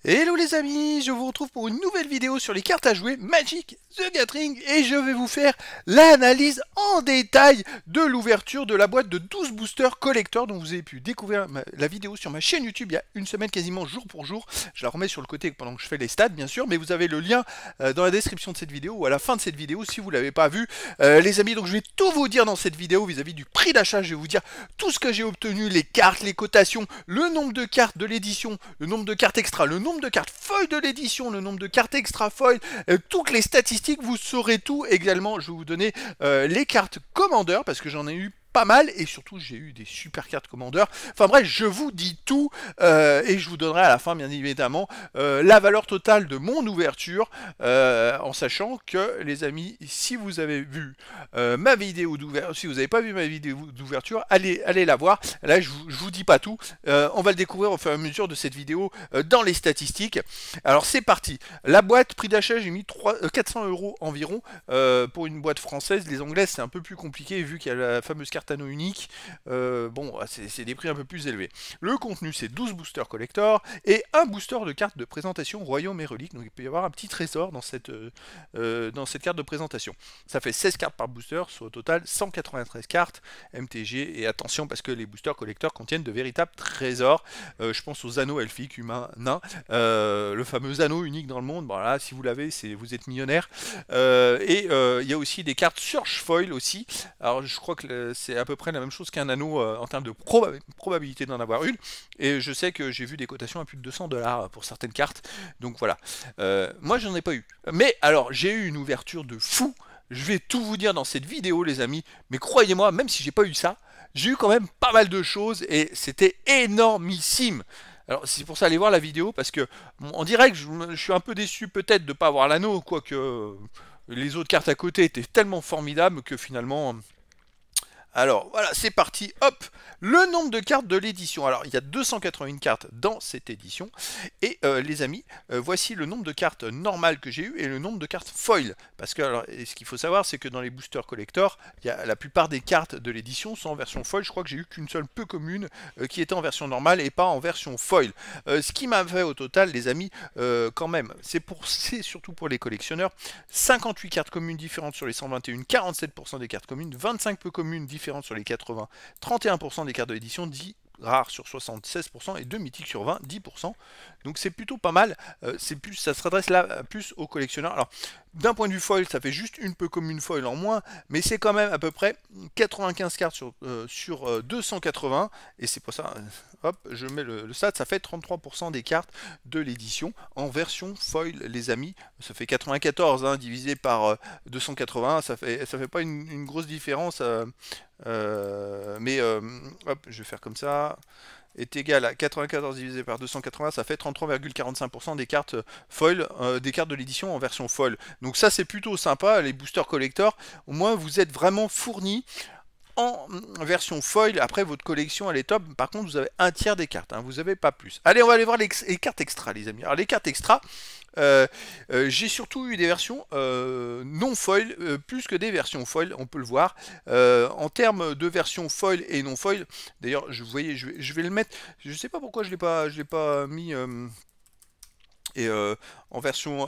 Hello les amis, je vous retrouve pour une nouvelle vidéo sur les cartes à jouer Magic the Gathering et je vais vous faire l'analyse en détail de l'ouverture de la boîte de 12 boosters collector dont vous avez pu découvrir la vidéo sur ma chaîne YouTube il y a une semaine quasiment jour pour jour. Je la remets sur le côté pendant que je fais les stats bien sûr, mais vous avez le lien dans la description de cette vidéo ou à la fin de cette vidéo si vous ne l'avez pas vu. Les amis, donc je vais tout vous dire dans cette vidéo vis-à-vis du prix d'achat, je vais vous dire tout ce que j'ai obtenu, les cartes, les cotations, le nombre de cartes de l'édition, le nombre de cartes extra, le nombre de cartes foil de l'édition, le nombre de cartes extra foil, toutes les statistiques, vous saurez tout. Également, je vais vous donner les cartes commandeurs parce que j'en ai eu pas mal et surtout j'ai eu des super cartes commandeurs. Enfin bref, je vous dis tout et je vous donnerai à la fin bien évidemment la valeur totale de mon ouverture en sachant que les amis, si vous avez vu ma vidéo d'ouverture, si vous n'avez pas vu ma vidéo d'ouverture, allez la voir. Là je vous dis pas tout, on va le découvrir au fur et à mesure de cette vidéo dans les statistiques. Alors c'est parti. La boîte, prix d'achat, j'ai mis 400 € environ pour une boîte française. Les anglaises c'est un peu plus compliqué vu qu'il y a la fameuse carte anneau unique. Bon, c'est des prix un peu plus élevés. Le contenu c'est 12 boosters collector et un booster de carte de présentation royaume et relique. Donc il peut y avoir un petit trésor dans cette carte de présentation. Ça fait 16 cartes par booster, soit au total 193 cartes MTG. Et attention parce que les boosters collector contiennent de véritables trésors. Je pense aux anneaux elfiques, humains, nains. Le fameux anneau unique dans le monde. Bon là, si vous l'avez, vous êtes millionnaire. Il y a aussi des cartes Search Foil aussi. Alors je crois que c'est à peu près la même chose qu'un anneau en termes de probabilité d'en avoir une. Et je sais que j'ai vu des cotations à plus de 200 $ pour certaines cartes. Donc voilà. Moi j'en ai pas eu. Mais alors j'ai eu une ouverture de fou. Je vais tout vous dire dans cette vidéo les amis. Mais croyez-moi, même si j'ai pas eu ça, j'ai eu quand même pas mal de choses et c'était énormissime. Alors c'est pour ça aller voir la vidéo parce que en direct je suis un peu déçu peut-être de ne pas avoir l'anneau, quoique les autres cartes à côté étaient tellement formidables que finalement alors voilà, c'est parti, hop, le nombre de cartes de l'édition. Alors il y a 281 cartes dans cette édition. Et les amis, voici le nombre de cartes normales que j'ai eu et le nombre de cartes foil. Parce que alors, ce qu'il faut savoir, c'est que dans les boosters collector, la plupart des cartes de l'édition sont en version foil. Je crois que j'ai eu qu'une seule peu commune qui était en version normale et pas en version foil. Ce qui m'a fait au total, les amis, quand même, c'est surtout pour les collectionneurs, 58 cartes communes différentes sur les 121, 47% des cartes communes, 25 peu communes différentes sur les 80, 31% des cartes de l'édition, 10 rares sur 60, 16% et 2 mythiques sur 20, 10%. Donc c'est plutôt pas mal. Ça s'adresse là plus aux collectionneurs. Alors d'un point de vue foil, ça fait juste une peu commune foil en moins, mais c'est quand même à peu près 95 cartes sur 280. Et c'est pour ça, hop, je mets le stat, ça fait 33% des cartes de l'édition en version foil, les amis. Ça fait 94 hein, divisé par 280, ça fait pas une grosse différence. Hop, je vais faire comme ça est égal à 94 divisé par 280, ça fait 33,45% des cartes foil, des cartes de l'édition en version foil. Donc ça c'est plutôt sympa, les boosters collector, au moins vous êtes vraiment fournis en version foil. Après votre collection elle est top, par contre vous avez un tiers des cartes, hein, vous n'avez pas plus. Allez, on va aller voir les cartes extra les amis. Alors les cartes extra, j'ai surtout eu des versions non foil plus que des versions foil, on peut le voir. En termes de versions foil et non foil, d'ailleurs vous voyez, je vais le mettre, je sais pas pourquoi je l'ai pas mis en version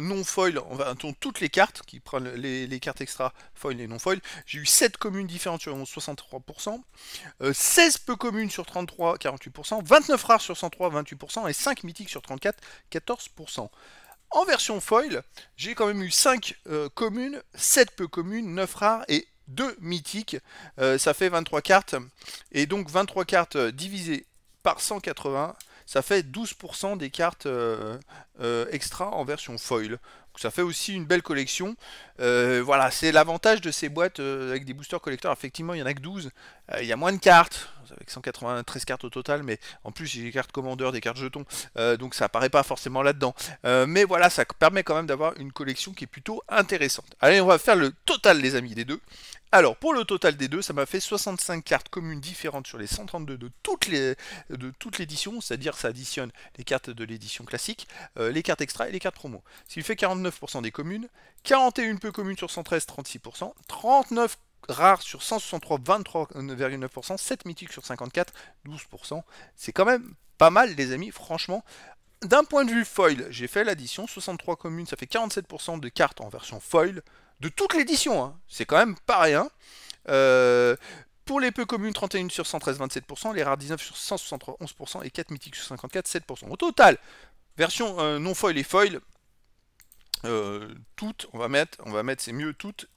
non foil, on va attendre toutes les cartes qui prennent les cartes extra foil et non foil. J'ai eu 7 communes différentes sur 63%, 16 peu communes sur 33, 48%, 29 rares sur 103, 28% et 5 mythiques sur 34, 14%. En version foil, j'ai quand même eu 5 communes, 7 peu communes, 9 rares et 2 mythiques. Ça fait 23 cartes. Et donc 23 cartes divisées par 180, ça fait 12% des cartes extra en version foil. Donc ça fait aussi une belle collection. Voilà, c'est l'avantage de ces boîtes avec des boosters collecteurs. Effectivement, il n'y en a que 12. Il y a moins de cartes, avec 193 cartes au total, mais en plus j'ai des cartes commandeurs, des cartes jetons, donc ça apparaît pas forcément là-dedans. Mais voilà, ça permet quand même d'avoir une collection qui est plutôt intéressante. Allez, on va faire le total les amis des deux. Alors pour le total des deux, ça m'a fait 65 cartes communes différentes sur les 132 de toute l'édition, c'est-à-dire ça additionne les cartes de l'édition classique, les cartes extra et les cartes promo. Ce qui fait 49% des communes, 41 peu communes sur 113, 36%, 39 rares sur 163, 23,9%, 7 mythiques sur 54, 12%. C'est quand même pas mal les amis, franchement. d'un point de vue foil, j'ai fait l'addition, 63 communes, ça fait 47% de cartes en version foil, de toute l'édition, hein. C'est quand même pas rien. Pour les peu communes, 31 sur 113, 27%, les rares 19 sur 163, 11%, et 4 mythiques sur 54, 7%. Au total, version non foil et foil, toutes, on va mettre c'est mieux toutes,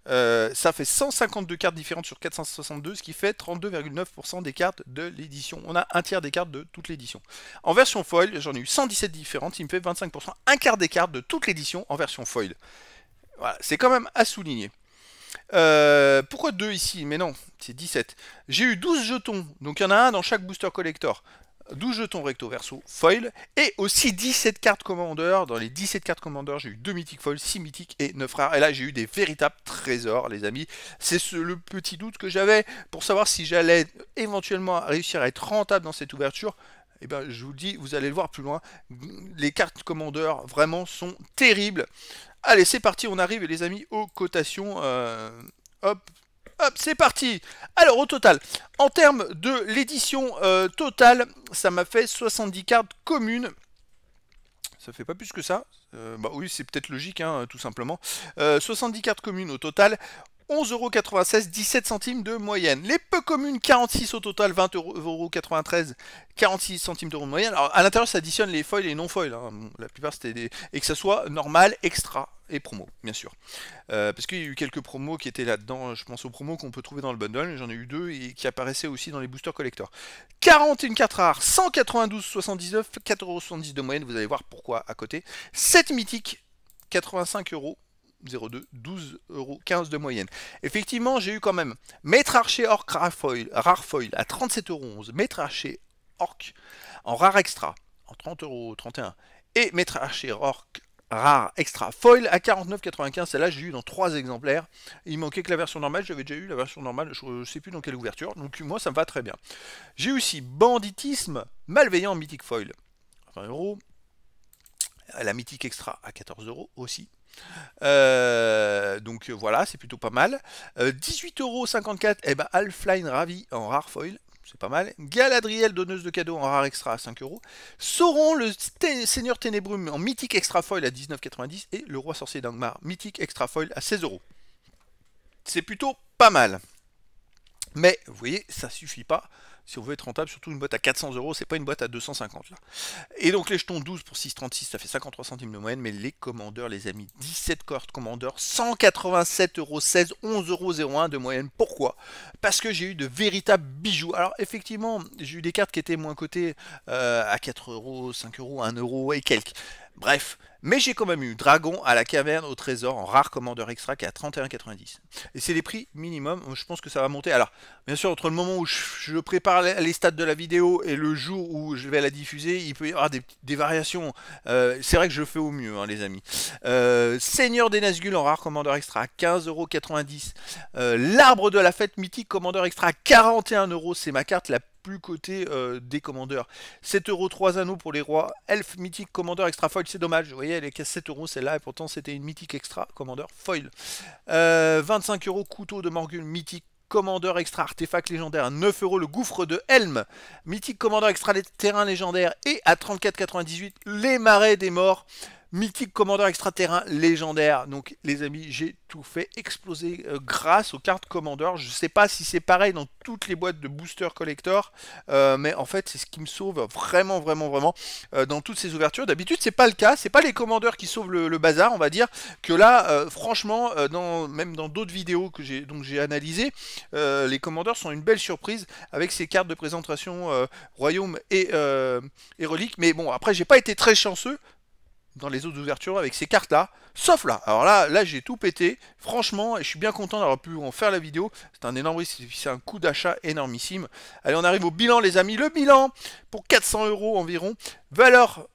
ça fait 152 cartes différentes sur 462, ce qui fait 32,9% des cartes de l'édition. On a un tiers des cartes de toute l'édition. En version foil, j'en ai eu 117 différentes, il me fait 25%, un quart des cartes de toute l'édition en version foil. Voilà, c'est quand même à souligner. Pourquoi 2 ici? Mais non, c'est 17. J'ai eu 12 jetons, donc il y en a un dans chaque booster collector. 12 jetons recto verso foil, et aussi 17 cartes commandeurs. Dans les 17 cartes commandeurs, j'ai eu 2 mythiques foil, 6 mythiques et 9 rares. Et là, j'ai eu des véritables trésors, les amis. C'est le petit doute que j'avais pour savoir si j'allais éventuellement réussir à être rentable dans cette ouverture. Et ben, je vous le dis, vous allez le voir plus loin. Les cartes commandeurs, vraiment, sont terribles. Allez, c'est parti, on arrive, les amis, aux cotations. Hop. Hop, c'est parti. Alors, au total, en termes de l'édition totale, ça m'a fait 70 cartes communes. Ça fait pas plus que ça. Bah oui, c'est peut-être logique, hein, tout simplement. 70 cartes communes au total. 11,96 €, 17 centimes de moyenne. Les peu communes, 46 au total, 20,93 €, 46 centimes d'euros de moyenne. Alors, à l'intérieur, ça additionne les foils et non foils. Hein. La plupart, c'était des... Et que ça soit normal, extra et promo, bien sûr. Parce qu'il y a eu quelques promos qui étaient là-dedans. Je pense aux promos qu'on peut trouver dans le bundle. J'en ai eu 2 et qui apparaissaient aussi dans les boosters collector. 41 cartes rares, 192,79 €, 4,70 € de moyenne. Vous allez voir pourquoi à côté. 7 mythiques, 85 €. 0,2, 12,15 € de moyenne. Effectivement, j'ai eu quand même Maître Archer Orc rare foil à 37,11 €, Maître Archer Orc en rare extra en 30,31 € et Maître Archer Orc rare extra foil à 49,95 €. Celle-là, j'ai eu dans 3 exemplaires. Il manquait que la version normale, j'avais déjà eu la version normale, je ne sais plus dans quelle ouverture, donc moi ça me va très bien. J'ai aussi Banditisme Malveillant Mythic Foil, 20 €. La Mythique Extra à 14 € aussi. Donc voilà, c'est plutôt pas mal. 18,54 €, et ben Halfline Ravi en rare foil, c'est pas mal. Galadriel Donneuse de cadeaux en rare extra à 5 €. Sauron le Seigneur Ténébrum en mythique extra foil à 19,90 € et le Roi Sorcier d'Angmar mythique extra foil à 16 €. C'est plutôt pas mal. Mais vous voyez, ça suffit pas. Si on veut être rentable, surtout une boîte à 400 €, c'est pas une boîte à 250 là. Et donc les jetons 12 pour 6,36, ça fait 53 centimes de moyenne, mais les commandeurs, les amis, 17 cartes commandeurs, 187,16 €, 11,01 € de moyenne. Pourquoi? Parce que j'ai eu de véritables bijoux. Alors effectivement, j'ai eu des cartes qui étaient moins cotées à 4 €, 5 €, 1 € et quelques. Bref, mais j'ai quand même eu Dragon à la caverne au trésor en rare commandeur extra qui est à 31,90. Et c'est les prix minimum, je pense que ça va monter. Alors, bien sûr, entre le moment où je prépare les stats de la vidéo et le jour où je vais la diffuser, il peut y avoir des variations. C'est vrai que je fais au mieux, hein, les amis. Seigneur des Nazgûl en rare commandeur extra à 15,90 €. L'Arbre de la Fête mythique commandeur extra à 41 €. C'est ma carte la plus cotée des commandeurs. 7 €, 3 anneaux pour les rois. Elf mythique commandeur extra foil, c'est dommage. Vous voyez, elle est qu'à 7 € celle-là, et pourtant c'était une mythique extra commandeur foil. 25 € couteau de Morgul mythique commandeur extra artefact légendaire. 9 € le gouffre de Helm mythique commandeur extra terrain légendaire. Et à 34,98 les marais des morts mythique commandeur extraterrain légendaire. Donc les amis, j'ai tout fait exploser grâce aux cartes commandeur. Je sais pas si c'est pareil dans toutes les boîtes de booster collector, mais en fait c'est ce qui me sauve vraiment dans toutes ces ouvertures. D'habitude c'est pas le cas, c'est pas les commandeurs qui sauvent le bazar, on va dire que là franchement même dans d'autres vidéos que j'ai analysées, les commandeurs sont une belle surprise avec ces cartes de présentation royaume et reliques. Mais bon, après j'ai pas été très chanceux dans les autres ouvertures avec ces cartes là, sauf là. Alors là j'ai tout pété, franchement, et je suis bien content d'avoir pu en faire la vidéo. C'est un énorme, c'est un coût d'achat énormissime. Allez, on arrive au bilan les amis. Le bilan pour 400 € environ, valeur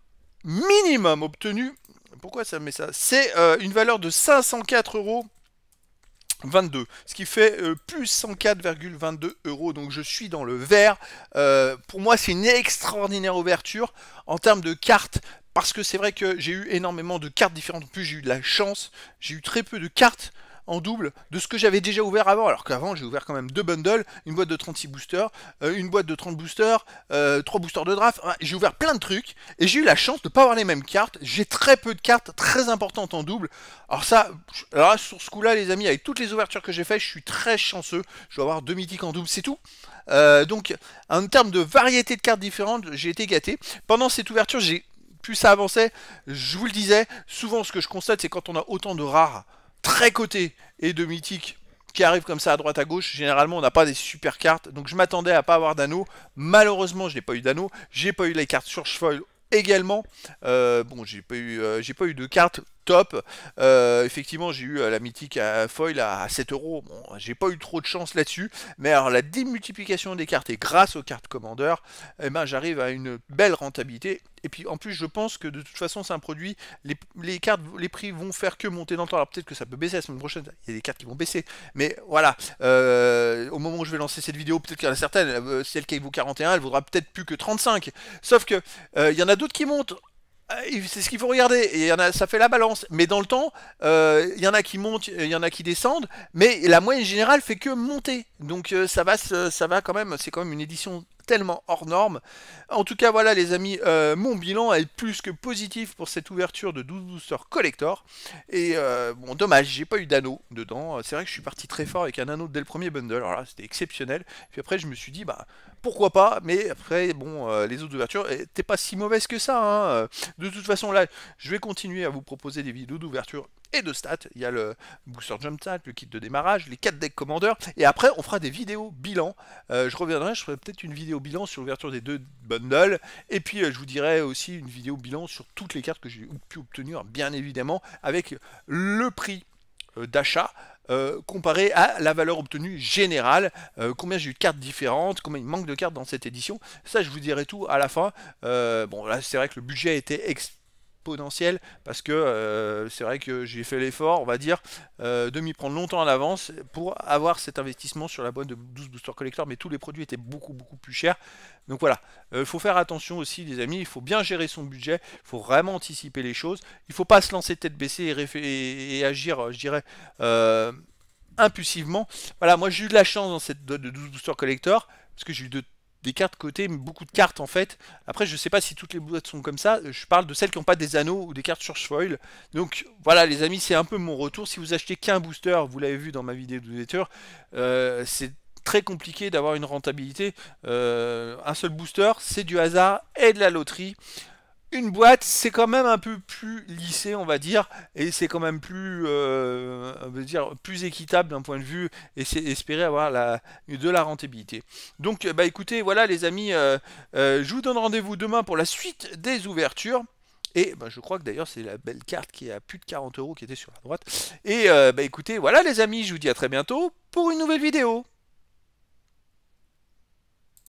minimum obtenue. Pourquoi ça met ça? C'est une valeur de 504,22 €, ce qui fait plus 104,22 €, donc je suis dans le vert. Pour moi c'est une extraordinaire ouverture en termes de cartes, parce que c'est vrai que j'ai eu énormément de cartes différentes. En plus j'ai eu de la chance, j'ai eu très peu de cartes en double de ce que j'avais déjà ouvert avant. Alors qu'avant, j'ai ouvert quand même 2 bundles, une boîte de 36 boosters, une boîte de 30 boosters, 3 boosters de draft. Enfin, j'ai ouvert plein de trucs et j'ai eu la chance de ne pas avoir les mêmes cartes. J'ai très peu de cartes très importantes en double. Alors ça, alors là, sur ce coup-là, les amis, avec toutes les ouvertures que j'ai faites, je suis très chanceux. Je dois avoir 2 mythiques en double, c'est tout. Donc, en termes de variété de cartes différentes, j'ai été gâté. Pendant cette ouverture, plus ça avançait, je vous le disais, souvent ce que je constate, c'est quand on a autant de rares très cotés et de mythiques qui arrivent comme ça à droite à gauche, généralement on n'a pas des super cartes, donc je m'attendais à pas avoir d'anneaux. Malheureusement, je n'ai pas eu d'anneaux, j'ai pas eu les cartes sur foil également. Bon, j'ai pas eu de cartes top. Effectivement, j'ai eu la mythique à foil à 7 euros. Bon, j'ai pas eu trop de chance là-dessus. Mais alors, la démultiplication des cartes et grâce aux cartes commandeurs, eh ben, j'arrive à une belle rentabilité. Et puis, en plus, je pense que de toute façon, c'est un produit. Les cartes, les prix vont faire que monter dans le temps. Alors, peut-être que ça peut baisser la semaine prochaine. Il y a des cartes qui vont baisser. Mais voilà, au moment où je vais lancer cette vidéo, peut-être qu'il y en a certaines. Celle qui vaut 41, elle vaudra peut-être plus que 35. Sauf que il y en a d'autres qui montent. C'est ce qu'il faut regarder, et y en a, ça fait la balance, mais dans le temps, il y en a qui montent, il y en a qui descendent, mais la moyenne générale fait que monter, donc ça va quand même, c'est quand même une édition tellement hors norme. En tout cas, voilà les amis, mon bilan est plus que positif pour cette ouverture de 12 boosters collector, et bon, dommage, j'ai pas eu d'anneau dedans, c'est vrai que je suis parti très fort avec un anneau dès le premier bundle, alors là, c'était exceptionnel, puis après je me suis dit, bah, pourquoi pas, mais après, bon, les autres ouvertures n'étaient pas si mauvaises que ça, hein. De toute façon, là, je vais continuer à vous proposer des vidéos d'ouverture et de stats. Il y a le booster jump stat, le kit de démarrage, les 4 decks commandeurs, et après, on fera des vidéos bilan. Je reviendrai, je ferai peut-être une vidéo bilan sur l'ouverture des 2 bundles, et puis je vous dirai aussi une vidéo bilan sur toutes les cartes que j'ai pu obtenir, bien évidemment, avec le prix d'achat comparé à la valeur obtenue générale, combien j'ai eu de cartes différentes, combien il manque de cartes dans cette édition, ça je vous dirai tout à la fin. Bon là c'est vrai que le budget était exponentiel parce que c'est vrai que j'ai fait l'effort, on va dire, de m'y prendre longtemps en avance pour avoir cet investissement sur la boîte de 12 Booster Collector, mais tous les produits étaient beaucoup plus chers. Donc voilà, il faut faire attention aussi les amis, il faut bien gérer son budget, il faut vraiment anticiper les choses, il ne faut pas se lancer tête baissée et agir, je dirais, impulsivement. Voilà, moi j'ai eu de la chance dans cette boîte de 12 Booster Collector, parce que j'ai eu des cartes cotées, beaucoup de cartes en fait. Après, je sais pas si toutes les boîtes sont comme ça. Je parle de celles qui n'ont pas des anneaux ou des cartes sur foil. Donc voilà, les amis, c'est un peu mon retour. Si vous achetez qu'un booster, vous l'avez vu dans ma vidéo de lecture, c'est très compliqué d'avoir une rentabilité. Un seul booster, c'est du hasard et de la loterie. Une boîte, c'est quand même un peu plus lissé, on va dire, et c'est quand même plus, on veut dire, plus équitable d'un point de vue, et c'est espérer avoir de la rentabilité. Donc, bah écoutez, voilà les amis, je vous donne rendez-vous demain pour la suite des ouvertures. Et bah, je crois que d'ailleurs c'est la belle carte qui est à plus de 40 € qui était sur la droite. Et bah écoutez, voilà les amis, je vous dis à très bientôt pour une nouvelle vidéo.